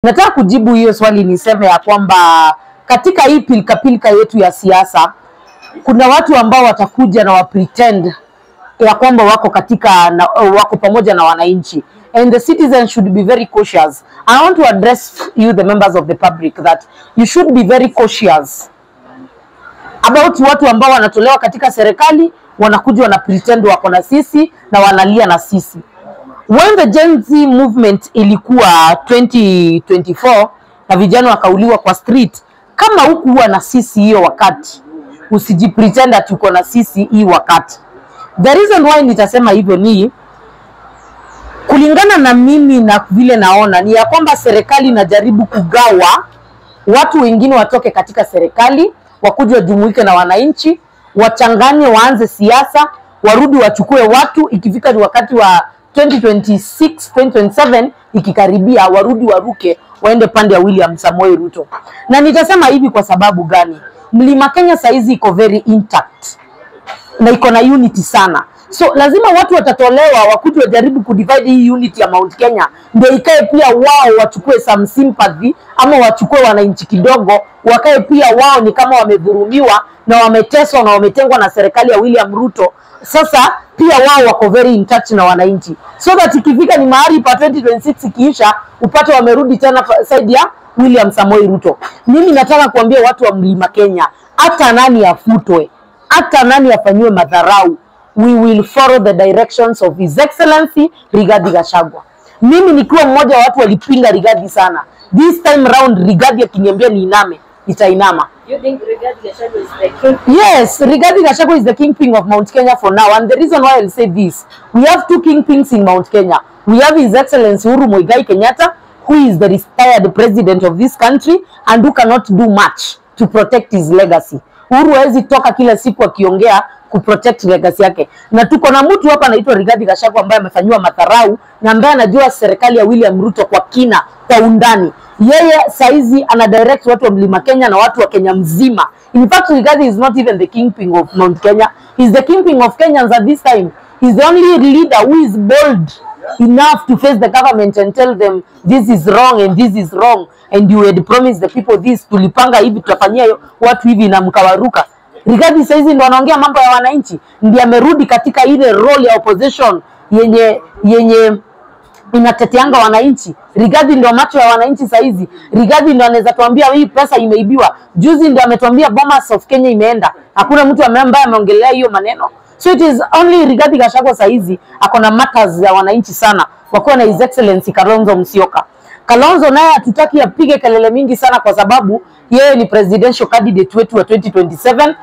Nataka kujibu hiyo swali niseme ya kwamba katika hii pilika yetu ya siasa kuna watu ambao watakuja na pretend ya kwamba wako wako pamoja na wananchi, and the citizens should be very cautious. I want to address you, the members of the public, that you should be very cautious about watu ambao wanatolewa katika serikali, wanakuja na pretend wako na sisi na wanalia na sisi. When the Gen Z movement ilikuwa 2024 na vijana wakauliwa kwa street, kama hukuwa na sisi hiyo wakati, usijipretend ati uko na sisi hii wakati. The reason why nitasema hivyo ni kulingana na mimi na vile naona ni ya kwamba serikali inajaribu kugawa watu wengine watoke katika serikali, wakuje wajumuike na wananchi, wachanganye, waanze siasa, warudi wachukue watu, ikifika ni wakati wa 2026, 2027 ikikaribia, warudi waruke waende pande ya William Samoei Ruto. Na nitasema hivi kwa sababu gani? Mlima Kenya saizi iko very intact na iko na unity sana. So lazima watu watatolewa wakuje wajaribu kudivide hii unity ya Mount Kenya, ndio ikae pia wao wachukue some sympathy, ama wachukue wananchi kidogo wakae pia wao ni kama wamedhulumiwa na wameteswa na wametengwa na serikali ya William Ruto. Sasa pia wao wako very in touch na wananchi, so that ikifika ni mahali pa 2026 ikiisha upate wamerudi tena side ya William Samoei Ruto. Mimi nataka kuambia watu wa Mlima Kenya, hata nani afutwe, hata nani afanywe madharau, we will follow the directions of His Excellency Rigathi Gachagua. Mimi nikiwa mmoja wa watu walipinga Rigathi sana. This time round Rigathi akiniambia niiname, nitainama. You think Rigathi Gachagua is the king? Yes, Rigathi Gachagua is the kingpin of Mount Kenya for now, and the reason why I'll say this, we have two kingpins in Mount Kenya. We have His Excellency Uhuru Muigai Kenyatta, who is the retired president of this country and who cannot do much to protect his legacy. Uhuru hawezi toka kila siku akiongea kuprotect legacy yake. Na tuko na mtu hapa anaitwa Rigathi Gachagua ambaye amefanywa madharau na ambaye anajua serikali ya William Ruto kwa kina, kwa undani. Yeye saizi ana direct watu wa Mlima Kenya na watu wa Kenya mzima. In fact, Rigathi is not even the kingpin of Mount Kenya. He's the kingpin of Kenyans at this time. He's the only leader who is bold enough to face the government and tell them this is wrong and this is wrong, and you had promised the people this, tulipanga hivi, tutafanyia watu hivi na mkawaruka. Rigathi saizi ndo anaongea mambo ya wananchi, ndiye amerudi katika ile role ya opposition yenye inateteanga wananchi. Rigathi ndio macho ya wananchi saizi. Rigathi ndio anaweza tuambia hii pesa imeibiwa. Juzi ndio ametuambia Bomas of Kenya imeenda. Hakuna mtu ambaye ameongelea hiyo maneno. So it is only Rigathi Gachagua saizi akona matters ya wananchi sana, wakiwa na His Excellency Kalonzo Musyoka. Kalonzo naye hatutaki apige kelele mingi sana kwa sababu yeye ni presidential candidate wetu wa 2027.